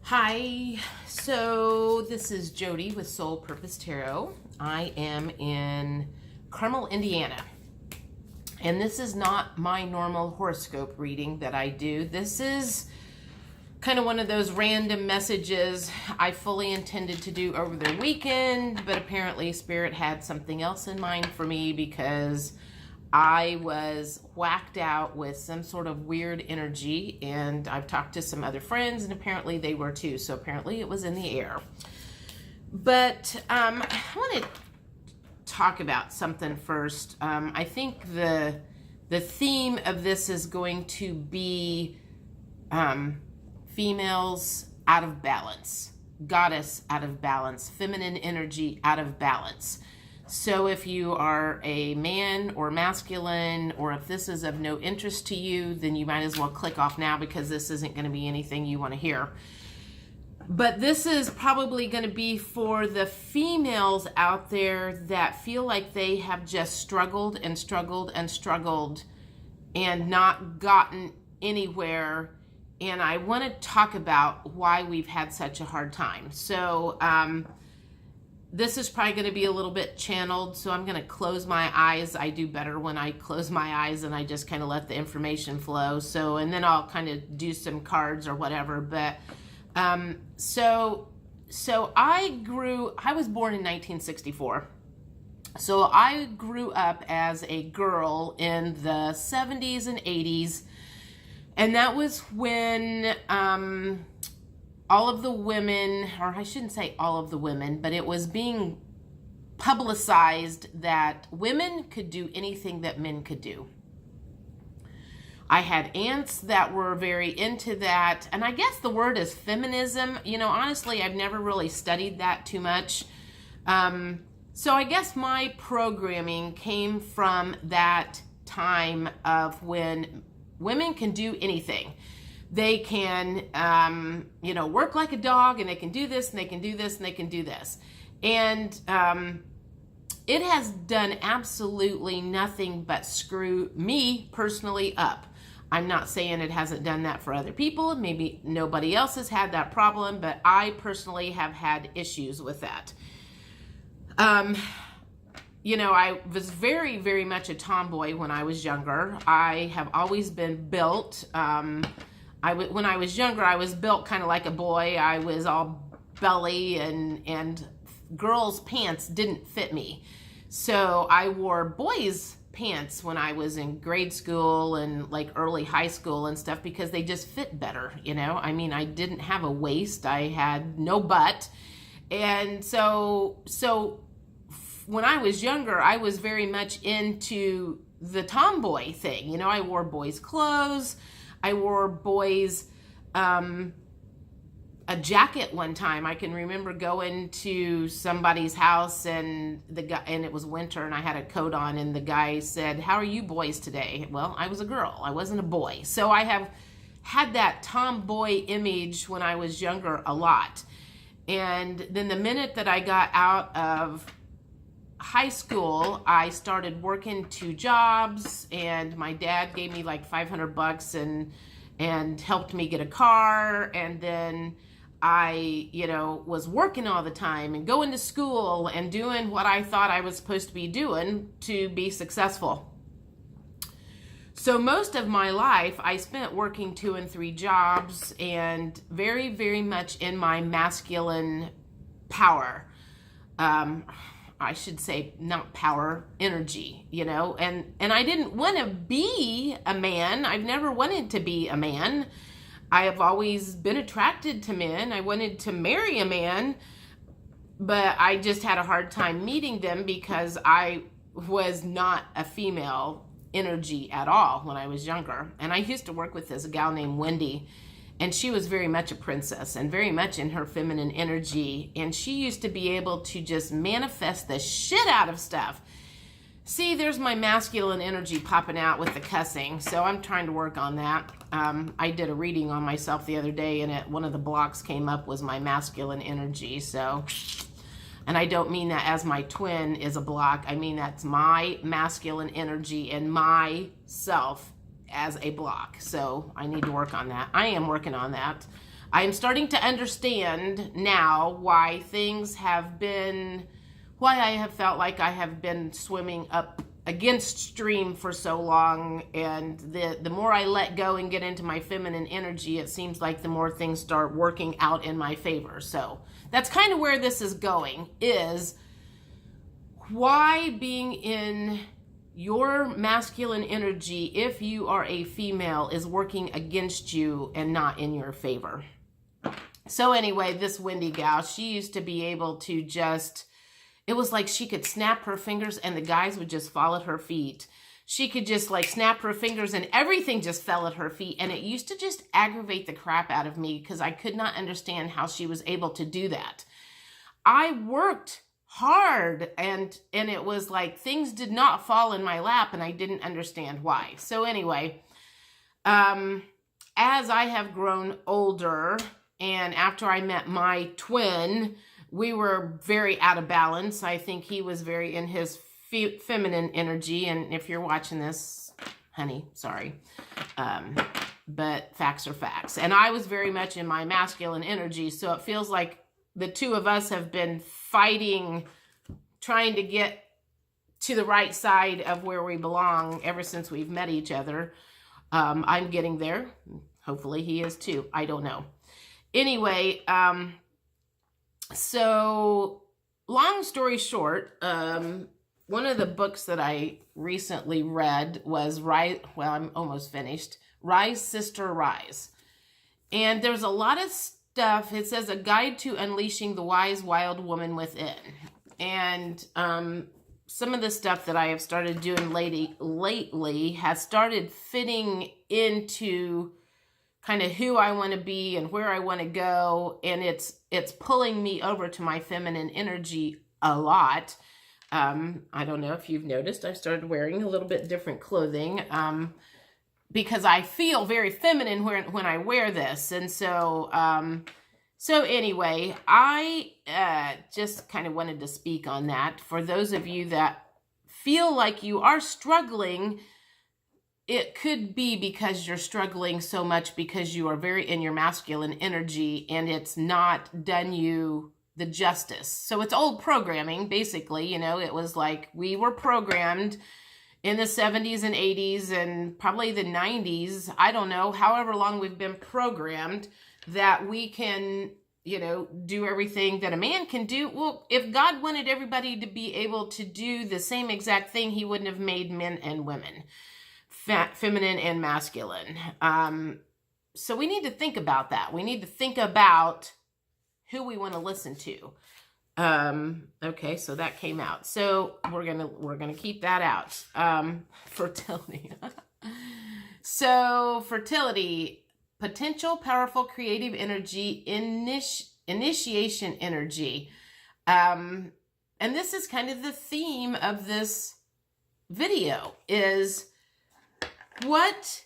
Hi, so this is Jody with Soul Purpose Tarot. I am in Carmel, Indiana, and this is not my normal horoscope reading that I do. This is kind of one of those random messages I fully intended to do over the weekend, but apparently Spirit had something else in mind for me because I was whacked out with some sort of weird energy, and I've talked to some other friends, and apparently they were too. So apparently it was in the air. But I want to talk about something first. I think the theme of this is going to be females out of balance, goddess out of balance, feminine energy out of balance. So if you are a man or masculine, or if this is of no interest to you, then you might as well click off now because this isn't going to be anything you want to hear. But this is probably going to be for the females out there that feel like they have just struggled and struggled and struggled and not gotten anywhere. And I want to talk about why we've had such a hard time. So, this is probably going to be a little bit channeled, so I'm going to close my eyes. I do better when I close my eyes and I just kind of let the information flow. So, and then I'll kind of do some cards or whatever. But, so I was born in 1964. So I grew up as a girl in the 70s and 80s. And that was when, all of the women, or I shouldn't say all of the women, but it was being publicized that women could do anything that men could do. I had aunts that were very into that, and I guess the word is feminism. You know, honestly, I've never really studied that too much. So I guess my programming came from that time of when women can do anything. They can, work like a dog, and they can do this, and they can do this, and they can do this. And it has done absolutely nothing but screw me personally up. I'm not saying it hasn't done that for other people. Maybe nobody else has had that problem, but I personally have had issues with that. I was very, very much a tomboy when I was younger. I have always been built. When I was younger, I was built kind of like a boy. I was all belly, and girls' pants didn't fit me. So I wore boys' pants when I was in grade school and like early high school and stuff because they just fit better, I mean, I didn't have a waist. I had no butt. And so when I was younger, I was very much into the tomboy thing. I wore boys' clothes. I wore boys a jacket one time. I can remember going to somebody's house, and it was winter, and I had a coat on, and the guy said, "How are you boys today?" Well, I was a girl. I wasn't a boy. So I have had that tomboy image when I was younger a lot. And then the minute that I got out of high school, I started working 2 jobs, and my dad gave me like $500 and helped me get a car. And then I, was working all the time and going to school and doing what I thought I was supposed to be doing to be successful. So most of my life I spent working 2 and 3 jobs and very, very much in my masculine power. I should say not power, energy, and I didn't want to be a man. I've never wanted to be a man. I have always been attracted to men. I wanted to marry a man, but I just had a hard time meeting them because I was not a female energy at all when I was younger. And I used to work with this gal named Wendy, and she was very much a princess and very much in her feminine energy. And she used to be able to just manifest the shit out of stuff. See, there's my masculine energy popping out with the cussing. So I'm trying to work on that. I did a reading on myself the other day, and one of the blocks came up was my masculine energy. So, and I don't mean that as my twin is a block. I mean that's my masculine energy and myself as a block. So I need to work on that. I am working on that. I'm starting to understand now why I have felt like I have been swimming up against stream for so long, and the more I let go and get into my feminine energy, it seems like the more things start working out in my favor. So that's kind of where this is going, is why being in your masculine energy, if you are a female, is working against you and not in your favor. So anyway, this Wendy gal, she used to be able to just, it was like she could snap her fingers and the guys would just fall at her feet. She could just like snap her fingers and everything just fell at her feet. And it used to just aggravate the crap out of me because I could not understand how she was able to do that. I worked hard and it was like things did not fall in my lap and I didn't understand why. So anyway, as I have grown older and after I met my twin, we were very out of balance. I think he was very in his feminine energy. And if you're watching this, honey, sorry. But facts are facts. And I was very much in my masculine energy. So it feels like the two of us have been fighting, trying to get to the right side of where we belong ever since we've met each other. I'm getting there. Hopefully he is too. I don't know. Anyway, so long story short, one of the books that I recently read was Rise. Well, I'm almost finished. Rise, Sister, Rise. And there's a lot of stuff. It says a guide to unleashing the wise, wild woman within. And some of the stuff that I have started doing lately has started fitting into kind of who I want to be and where I want to go. And it's pulling me over to my feminine energy a lot. I don't know if you've noticed, I've started wearing a little bit different clothing because I feel very feminine when I wear this. And so, so anyway, I just kind of wanted to speak on that. For those of you that feel like you are struggling, it could be because you're struggling so much because you are very in your masculine energy and it's not done you the justice. So it's old programming, basically. You know, it was like we were programmed in the 70s and 80s and probably the 90s. I don't know, however long we've been programmed that we can, you know, do everything that a man can do. Well, if God wanted everybody to be able to do the same exact thing, he wouldn't have made men and women, feminine and masculine. So we need to think about that. We need to think about who we want to listen to. Okay, so that came out. So we're gonna keep that out. Fertility. So fertility, potential, powerful, creative energy, initiation energy. And this is kind of the theme of this video, is what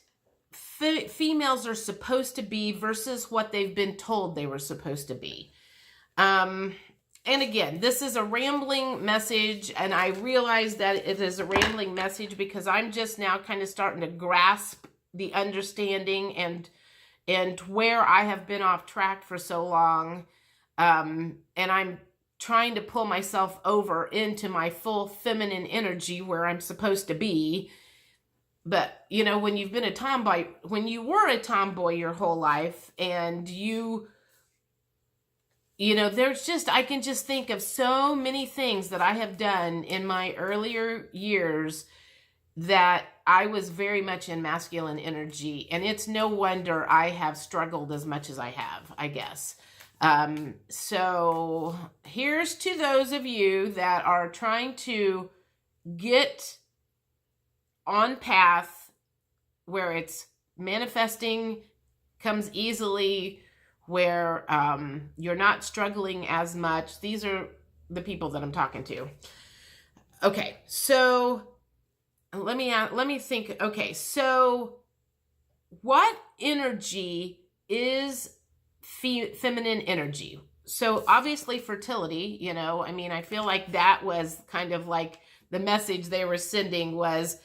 females are supposed to be versus what they've been told they were supposed to be. And again, this is a rambling message, and I realize that it is a rambling message because I'm just now kind of starting to grasp the understanding and where I have been off track for so long. And I'm trying to pull myself over into my full feminine energy where I'm supposed to be. But, you know, when you've been a tomboy, when you were a tomboy your whole life and you know, there's just, I can just think of so many things that I have done in my earlier years that I was very much in masculine energy. And it's no wonder I have struggled as much as I have, I guess. So here's to those of you that are trying to get on path where it's manifesting comes easily, where you're not struggling as much. These are the people that I'm talking to. Okay, so let me think. Okay, so what energy is feminine energy? So obviously fertility, you know, I mean, I feel like that was kind of like the message they were sending was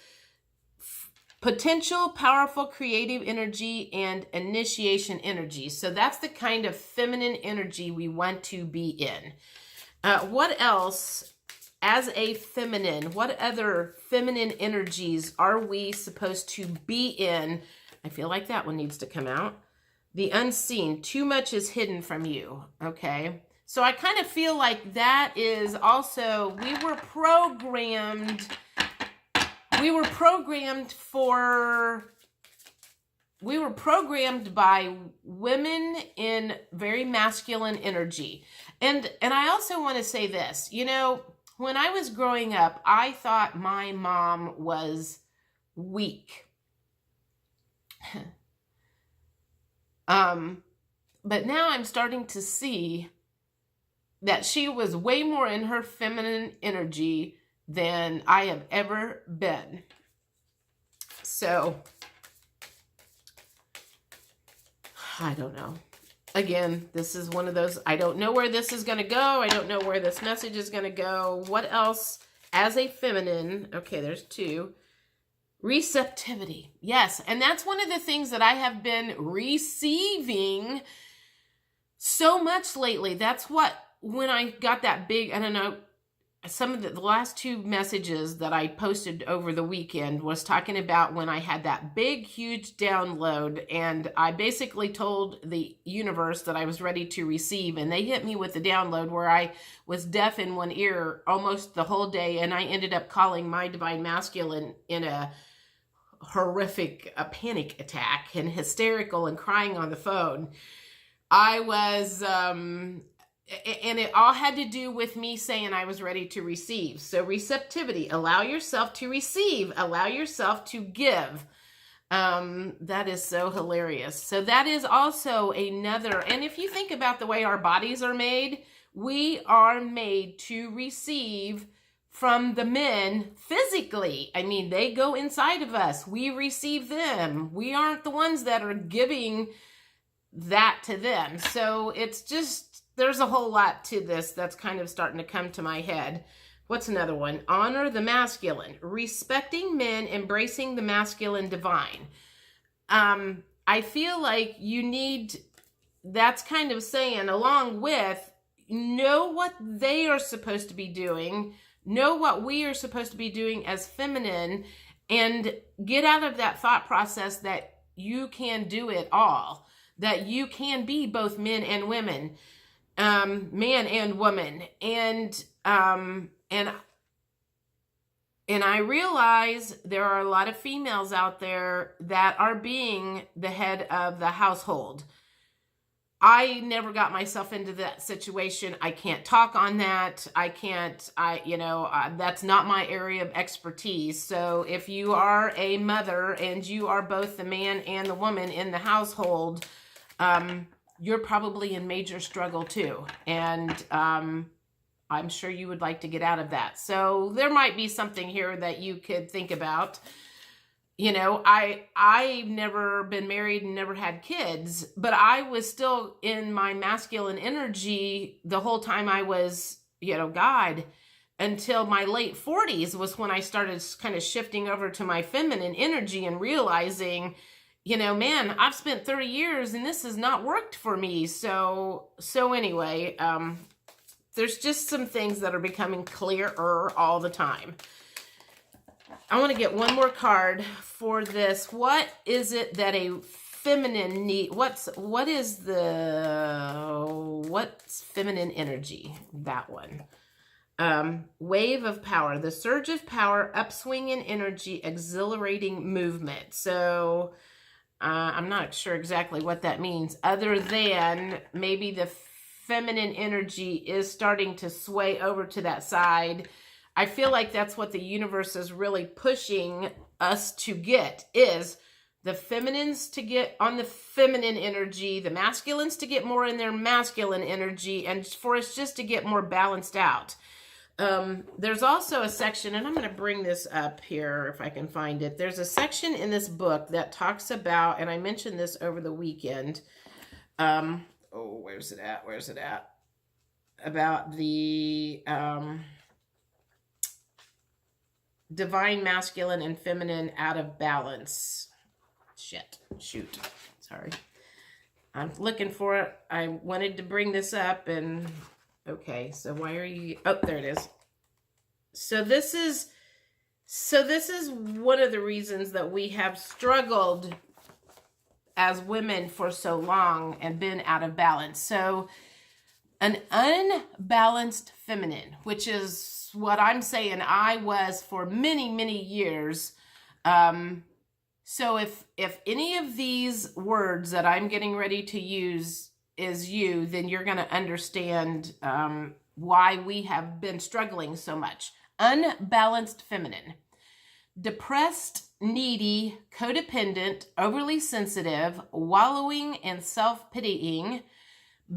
Potential, powerful, creative energy, and initiation energy. So that's the kind of feminine energy we want to be in. What else, as a feminine, what other feminine energies are we supposed to be in? I feel like that one needs to come out. The unseen. Too much is hidden from you. Okay. So I kind of feel like that is also, we were programmed by women in very masculine energy. And I also want to say this, you know, when I was growing up, I thought my mom was weak. But now I'm starting to see that she was way more in her feminine energy than I have ever been. So, I don't know. Again, this is one of those, I don't know where this is going to go. I don't know where this message is going to go. What else as a feminine? Okay, there's two. Receptivity. Yes, and that's one of the things that I have been receiving so much lately. That's what, when I got that big, I don't know, some of the last two messages that I posted over the weekend was talking about when I had that big, huge download, and I basically told the universe that I was ready to receive, and they hit me with the download where I was deaf in one ear almost the whole day, and I ended up calling my divine masculine in a horrific panic attack and hysterical and crying on the phone. I was, and it all had to do with me saying I was ready to receive. So receptivity, allow yourself to receive, allow yourself to give. That is so hilarious. So that is also another, and if you think about the way our bodies are made, we are made to receive from the men physically. I mean, they go inside of us. We receive them. We aren't the ones that are giving that to them. So it's just, there's a whole lot to this that's kind of starting to come to my head. What's another one? Honor the masculine. Respecting men, embracing the masculine divine. I feel like you need, that's kind of saying, along with, know what they are supposed to be doing, know what we are supposed to be doing as feminine, and get out of that thought process that you can do it all, that you can be both men and women, man and woman. And I realize there are a lot of females out there that are being the head of the household. I never got myself into that situation. I can't talk on that. That's not my area of expertise. So if you are a mother and you are both the man and the woman in the household, you're probably in major struggle too. And I'm sure you would like to get out of that. So there might be something here that you could think about. You know, I've never been married and never had kids, but I was still in my masculine energy the whole time I was, God, until my late 40s was when I started kind of shifting over to my feminine energy and realizing, man, I've spent 30 years and this has not worked for me. So anyway, there's just some things that are becoming clearer all the time. I want to get one more card for this. What is it that a feminine need? What's feminine energy? That one. Wave of power, the surge of power, upswing in energy, exhilarating movement. So I'm not sure exactly what that means, other than maybe the feminine energy is starting to sway over to that side. I feel like that's what the universe is really pushing us to get, is the feminines to get on the feminine energy, the masculines to get more in their masculine energy, and for us just to get more balanced out. There's also a section, and I'm going to bring this up here if I can find it. There's a section in this book that talks about, and I mentioned this over the weekend. Where's it at? About the... divine masculine and feminine out of balance. Shoot. Sorry. I'm looking for it. I wanted to bring this up and okay, so why are you, oh, there it is. So this is one of the reasons that we have struggled as women for so long and been out of balance. So an unbalanced feminine, which is what I'm saying I was for many, many years. So if any of these words that I'm getting ready to use is you, then you're going to understand why we have been struggling so much. Unbalanced feminine. Depressed, needy, codependent, overly sensitive, wallowing and self-pitying,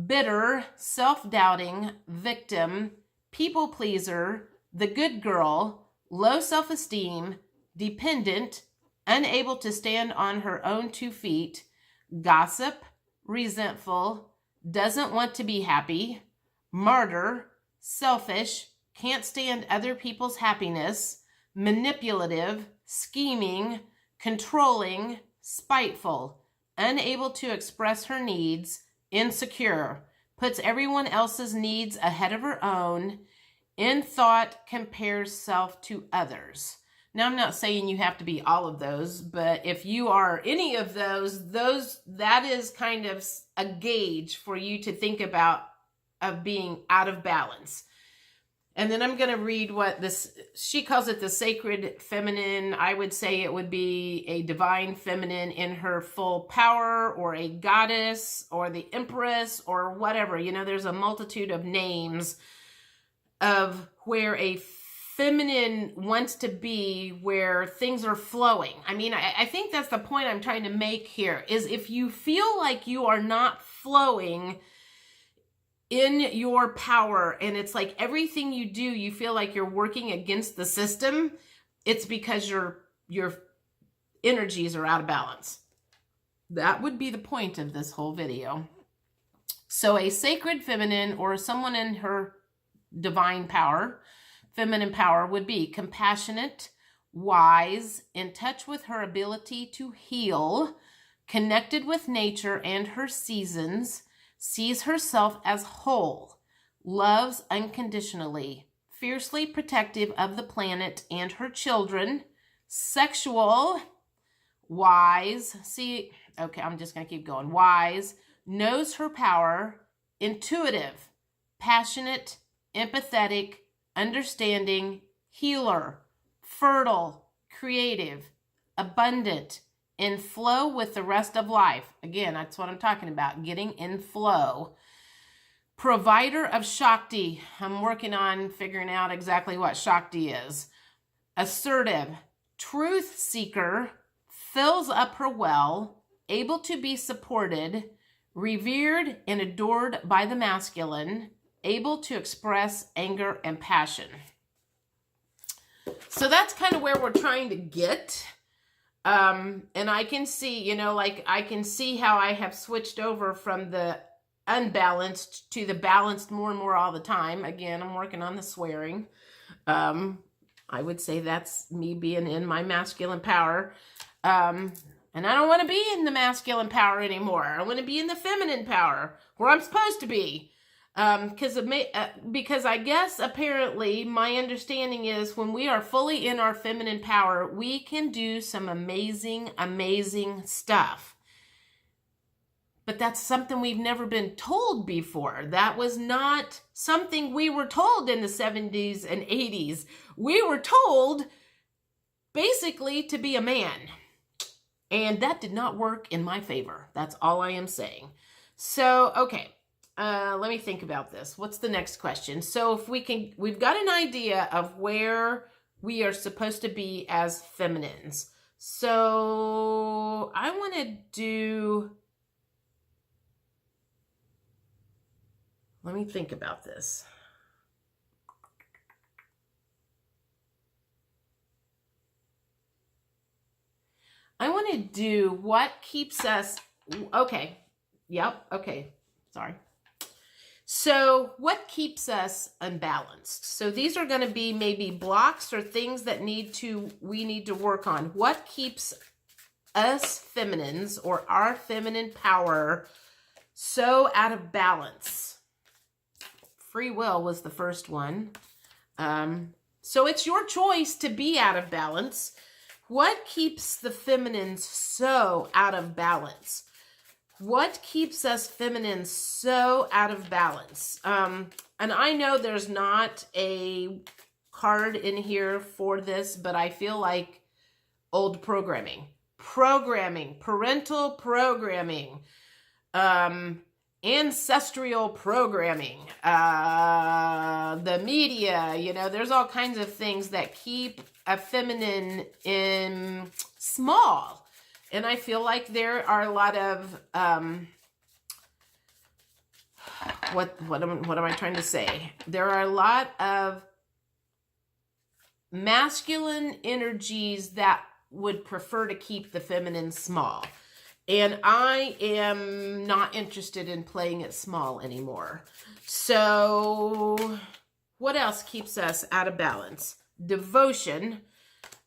bitter, self-doubting, victim, people pleaser, the good girl, low self-esteem, dependent, unable to stand on her own 2 feet, gossip, resentful, doesn't want to be happy, martyr, selfish, can't stand other people's happiness, manipulative, scheming, controlling, spiteful, unable to express her needs, insecure, puts everyone else's needs ahead of her own, in thought compares self to others. Now, I'm not saying you have to be all of those, but if you are any of those, that is kind of a gauge for you to think about of being out of balance. And then I'm going to read what this, she calls it the sacred feminine. I would say it would be a divine feminine in her full power, or a goddess, or the empress, or whatever. You know, there's a multitude of names of where a feminine wants to be, where things are flowing. I mean, I think that's the point I'm trying to make here, is if you feel like you are not flowing in your power, and it's like everything you do, you feel like you're working against the system, it's because your energies are out of balance. That would be the point of this whole video. So a sacred feminine, or someone in her divine power, feminine power, would be compassionate, wise, in touch with her ability to heal, connected with nature and her seasons, sees herself as whole, loves unconditionally, fiercely protective of the planet and her children, sexual, wise, I'm just going to keep going, wise, knows her power, intuitive, passionate, empathetic, understanding, healer, fertile, creative, abundant, in flow with the rest of life. Again, that's what I'm talking about, getting in flow. Provider of Shakti. I'm working on figuring out exactly what Shakti is. Assertive, truth seeker, fills up her well, able to be supported, revered and adored by the masculine, able to express anger and passion. So that's kind of where we're trying to get. And I can see, I can see how I have switched over from the unbalanced to the balanced more and more all the time. Again, I'm working on the swearing. I would say that's me being in my masculine power. And I don't want to be in the masculine power anymore. I want to be in the feminine power, where I'm supposed to be. Because I guess apparently my understanding is when we are fully in our feminine power, we can do some amazing, amazing stuff. But that's something we've never been told before. That was not something we were told in the 70s and 80s. We were told basically to be a man. And that did not work in my favor. That's all I am saying. So, okay. Let me think about this. What's the next question? So if we've got an idea of where we are supposed to be as feminines. So I want to do, let me think about this. I want to do what keeps us, okay. Yep. Okay. Sorry. So what keeps us unbalanced? So these are going to be maybe blocks or things that we need to work on. What keeps us feminines or our feminine power so out of balance? Free will was the first one. So it's your choice to be out of balance. What keeps the feminines so out of balance? What keeps us feminines so out of balance? And I know there's not a card in here for this, but I feel like old programming, parental programming, ancestral programming, the media, there's all kinds of things that keep a feminine in small. And I feel like there are a lot of, what am I trying to say? There are a lot of masculine energies that would prefer to keep the feminine small. And I am not interested in playing it small anymore. So what else keeps us out of balance? Devotion.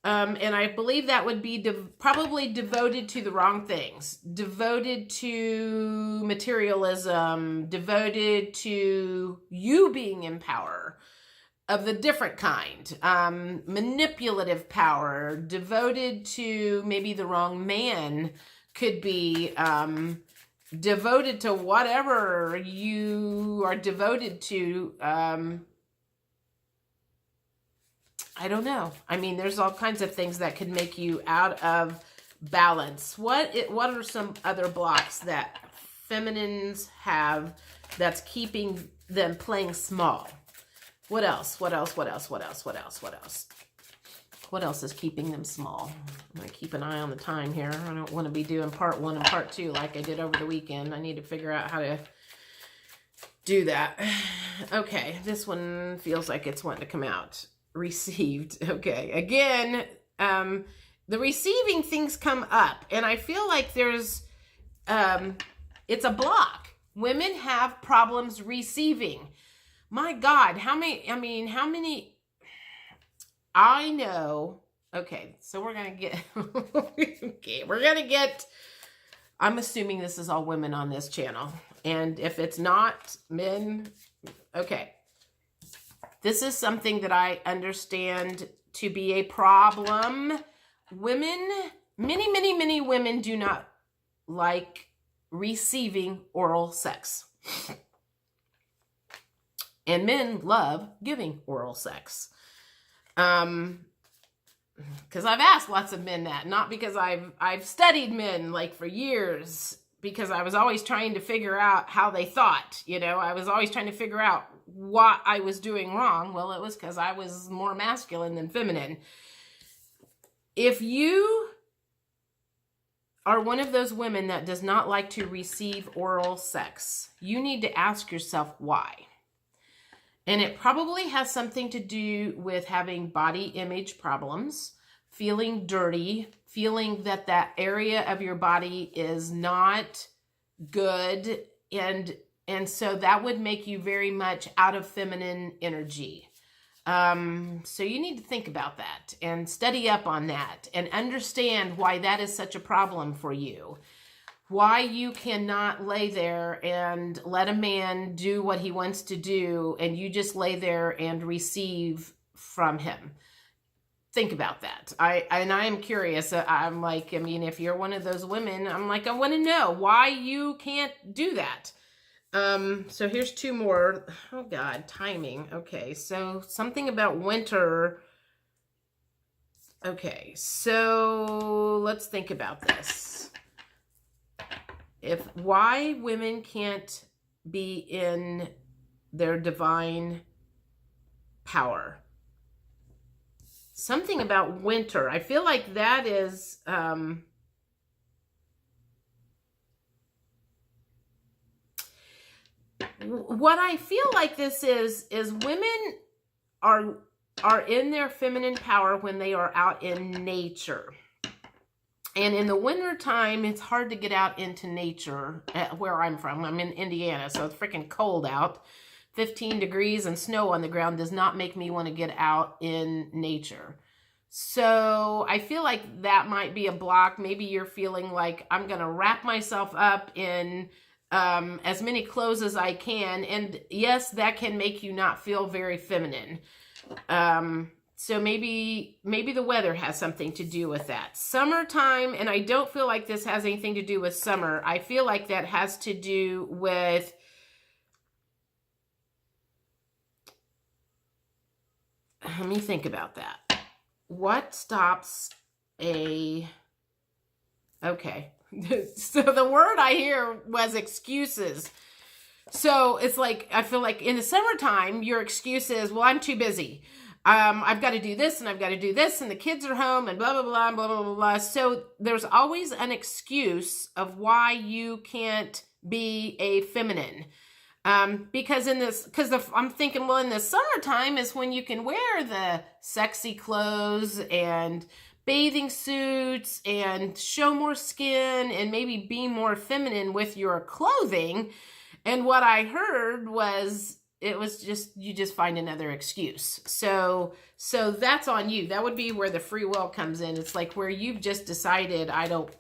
And I believe that would be probably devoted to the wrong things. Devoted to materialism. Devoted to you being in power of the different kind. Manipulative power. Devoted to maybe the wrong man. Could be devoted to whatever you are devoted to. I don't know. I mean, there's all kinds of things that could make you out of balance. What are some other blocks that feminines have that's keeping them playing small? What else? What else is keeping them small? I'm going to keep an eye on the time here. I don't want to be doing part 1 and part 2 like I did over the weekend. I need to figure out how to do that. Okay, this one feels like it's wanting to come out. Received. Okay, again, the receiving things come up, and I feel like there's, it's a block. Women have problems receiving. My God, how many, I know. Okay, so we're going to get, I'm assuming this is all women on this channel. And if it's not men, okay. This is something that I understand to be a problem. Women, many women do not like receiving oral sex. And men love giving oral sex. Because I've asked lots of men that, not because I've studied men like for years, because I was always trying to figure out how they thought, I was always trying to figure out what I was doing wrong. Well, it was because I was more masculine than feminine. If you are one of those women that does not like to receive oral sex, you need to ask yourself why. And it probably has something to do with having body image problems, feeling dirty, feeling that that area of your body is not good, and so that would make you very much out of feminine energy. So you need to think about that and study up on that and understand why that is such a problem for you. Why you cannot lay there and let a man do what he wants to do and you just lay there and receive from him. Think about that. I am curious. I'm like, if you're one of those women, I'm like, I want to know why you can't do that. So here's 2 more. Oh God, timing. Okay, so something about winter. Okay, so let's think about this. Why women can't be in their divine power. Something about winter. I feel like that is, what I feel like this is women are in their feminine power when they are out in nature. And in the winter time, it's hard to get out into nature where I'm from. I'm in Indiana, so it's freaking cold out. 15 degrees and snow on the ground does not make me want to get out in nature. So I feel like that might be a block. Maybe you're feeling like I'm going to wrap myself up in as many clothes as I can. And yes, that can make you not feel very feminine. So maybe the weather has something to do with that. Summertime, and I don't feel like this has anything to do with summer. I feel like that has to do with let me think about that. What stops a... Okay. So the word I hear was excuses. So it's like, I feel like in the summertime, your excuse is, well, I'm too busy. I've got to do this and I've got to do this and the kids are home and blah, blah, blah, blah, blah, blah, blah. So there's always an excuse of why you can't be a feminine. Because I'm thinking, well, in the summertime is when you can wear the sexy clothes and bathing suits and show more skin and maybe be more feminine with your clothing. And what I heard was, it was just, you just find another excuse. So that's on you. That would be where the free will comes in. It's like where you've just decided, I don't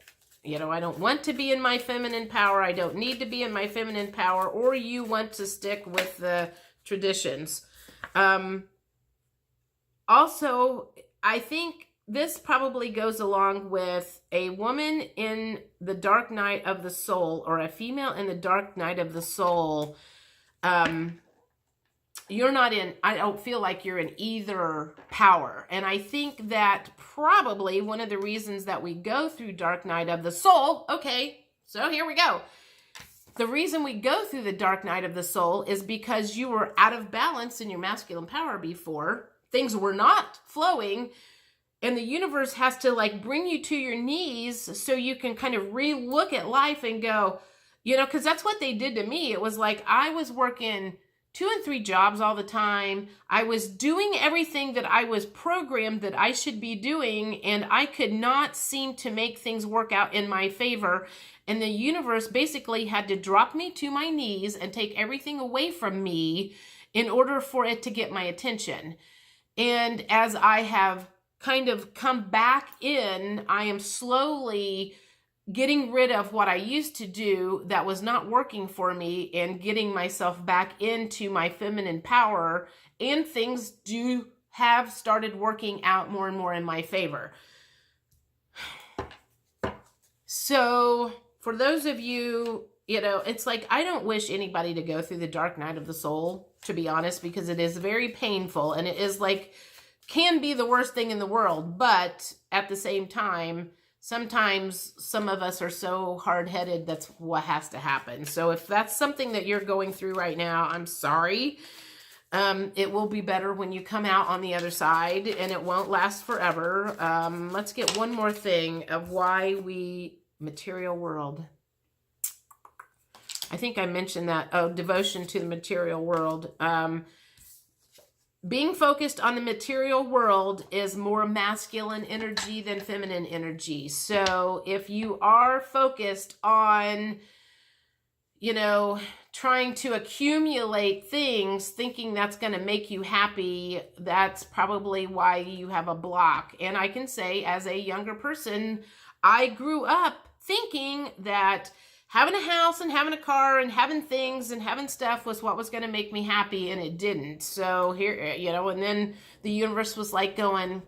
want to be in my feminine power. I don't need to be in my feminine power, or you want to stick with the traditions. Also, I think this probably goes along with a woman in the dark night of the soul, or a female in the dark night of the soul. You're not in, I don't feel like you're in either power. And I think that probably one of the reasons that we go through dark night of the soul, okay, so here we go. The reason we go through the dark night of the soul is because you were out of balance in your masculine power before. Things were not flowing, and the universe has to like bring you to your knees so you can kind of re-look at life and go, because that's what they did to me. It was like I was working 2 and 3 jobs all the time. I was doing everything that I was programmed that I should be doing, and I could not seem to make things work out in my favor. And the universe basically had to drop me to my knees and take everything away from me in order for it to get my attention. And as I have kind of come back in, I am slowly getting rid of what I used to do that was not working for me and getting myself back into my feminine power, and things do have started working out more and more in my favor. So for those of you, it's like, I don't wish anybody to go through the dark night of the soul, to be honest, because it is very painful, and it is like, can be the worst thing in the world. But at the same time, sometimes some of us are so hard-headed, that's what has to happen. So if that's something that you're going through right now, I'm sorry. It will be better when you come out on the other side, and it won't last forever. Let's get one more thing of why material world. I think I mentioned that. Oh, devotion to the material world. Being focused on the material world is more masculine energy than feminine energy. So if you are focused on, trying to accumulate things, thinking that's going to make you happy, that's probably why you have a block. And I can say, as a younger person, I grew up thinking that having a house and having a car and having things and having stuff was what was going to make me happy, and it didn't. So here, and then the universe was like going,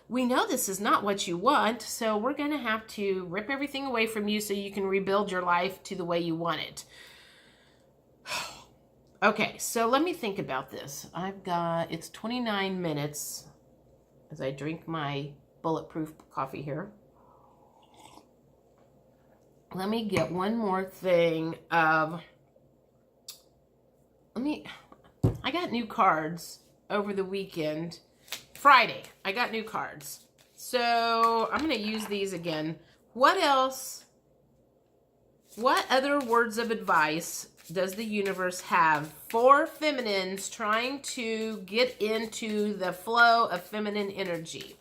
we know this is not what you want, so we're going to have to rip everything away from you so you can rebuild your life to the way you want it. Okay, so let me think about this. It's 29 minutes as I drink my bulletproof coffee here. Let me get one more thing of, I got new cards over the weekend. Friday, I got new cards. So I'm going to use these again. What other words of advice does the universe have for feminines trying to get into the flow of feminine energy?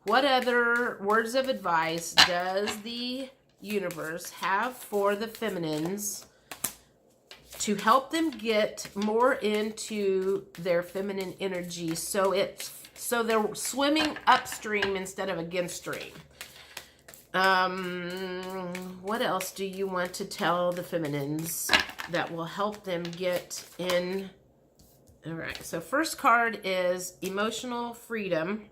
What other words of advice does the universe have for the feminines to help them get more into their feminine energy so they're swimming upstream instead of against stream? What else do you want to tell the feminines that will help them get in? All right, so first card is emotional freedom.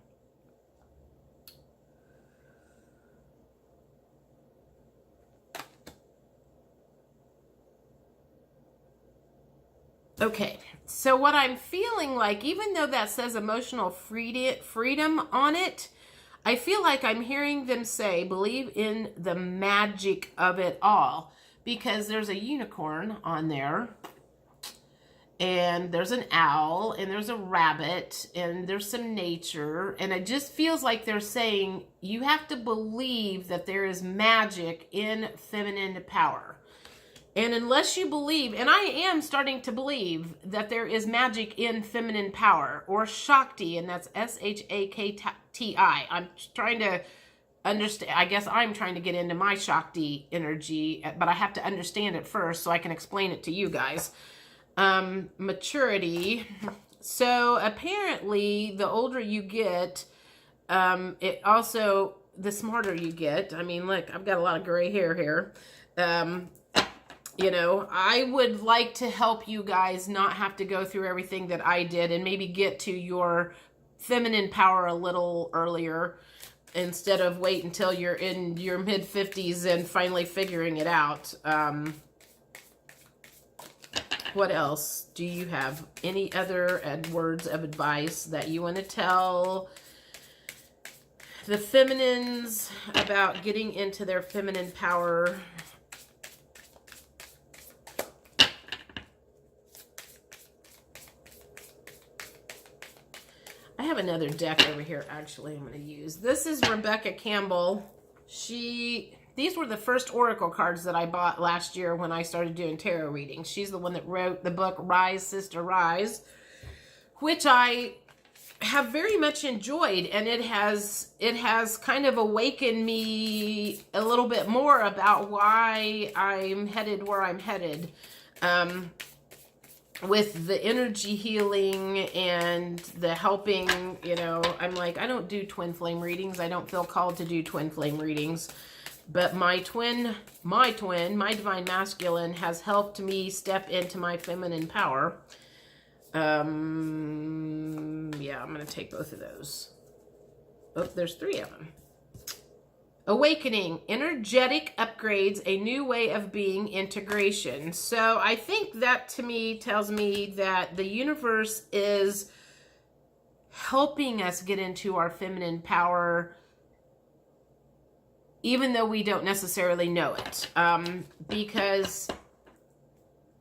Okay, so what I'm feeling like, even though that says emotional freedom on it, I feel like I'm hearing them say, believe in the magic of it all. Because there's a unicorn on there, and there's an owl, and there's a rabbit, and there's some nature, and it just feels like they're saying, you have to believe that there is magic in feminine power. And unless you believe, and I am starting to believe that there is magic in feminine power, or Shakti, and that's S-H-A-K-T-I. I'm trying to understand, I guess I'm trying to get into my Shakti energy, but I have to understand it first so I can explain it to you guys. Maturity. So apparently, the older you get, it also, the smarter you get. I mean, look, I've got a lot of gray hair here. You know, I would like to help you guys not have to go through everything that I did and maybe get to your feminine power a little earlier instead of wait until you're in your mid-50s and finally figuring it out. What else do you have? Any other words of advice that you want to tell the feminines about getting into their feminine power? I have another deck over here, actually, I'm going to use. This is Rebecca Campbell. These were the first Oracle cards that I bought last year when I started doing tarot readings. She's the one that wrote the book Rise, Sister, Rise, which I have very much enjoyed, and it has kind of awakened me a little bit more about why I'm headed where I'm headed. With the energy healing and the helping, you know, I'm like, I don't do twin flame readings. I don't feel called to do twin flame readings. But my divine masculine has helped me step into my feminine power. Yeah, I'm going to take both of those. Oh, there's 3 of them. Awakening, energetic upgrades, a new way of being, integration. So I think that to me tells me that the universe is helping us get into our feminine power, even though we don't necessarily know it. Because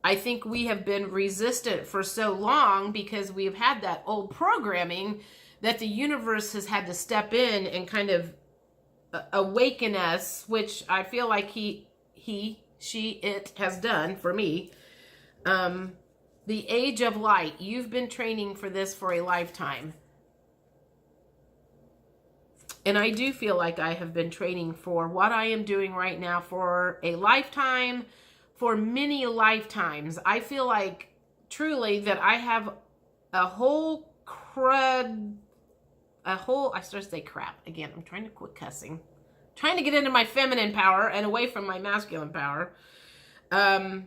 I think we have been resistant for so long because we've had that old programming that the universe has had to step in and kind of awaken us, which I feel like it has done for me. The age of light. You've been training for this for a lifetime. And I do feel like I have been training for what I am doing right now for a lifetime, for many lifetimes. I feel like truly that I have a whole I started to say crap. Again, I'm trying to quit cussing. Trying to get into my feminine power and away from my masculine power. A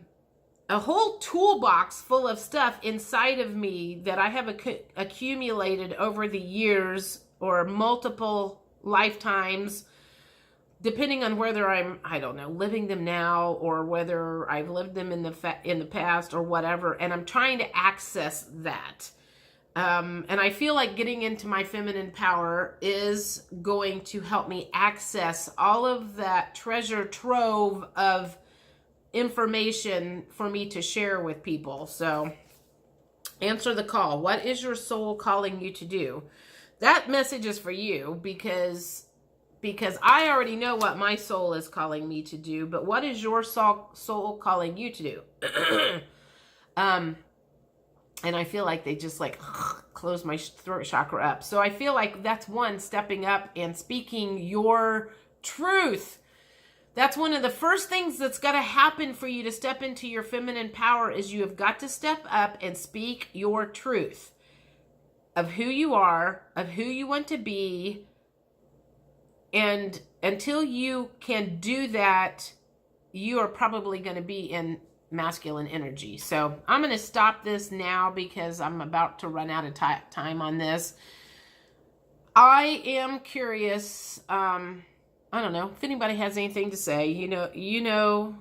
whole toolbox full of stuff inside of me that I have accumulated over the years or multiple lifetimes, depending on whether I'm, I don't know, living them now or whether I've lived them in the past or whatever. And I'm trying to access that. And I feel like getting into my feminine power is going to help me access all of that treasure trove of information for me to share with people. So answer the call. What is your soul calling you to do? That message is for you because I already know what my soul is calling me to do, but what is your soul calling you to do? And I feel like they just like close my throat chakra up. So I feel like that's one, stepping up and speaking your truth. That's one of the first things that's got to happen for you to step into your feminine power, is you have got to step up and speak your truth of who you are, of who you want to be. And until you can do that, you are probably going to be in masculine energy. So I'm going to stop this now because I'm about to run out of time on this. I am curious. I don't know if anybody has anything to say. You know,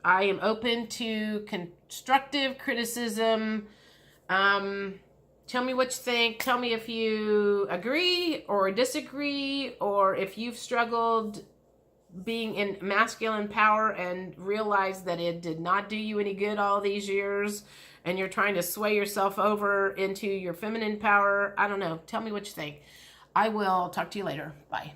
I am open to constructive criticism. Tell me what you think. Tell me if you agree or disagree, or if you've struggled being in masculine power and realized that it did not do you any good all these years, and you're trying to sway yourself over into your feminine power. I don't know. Tell me what you think. I will talk to you later. Bye.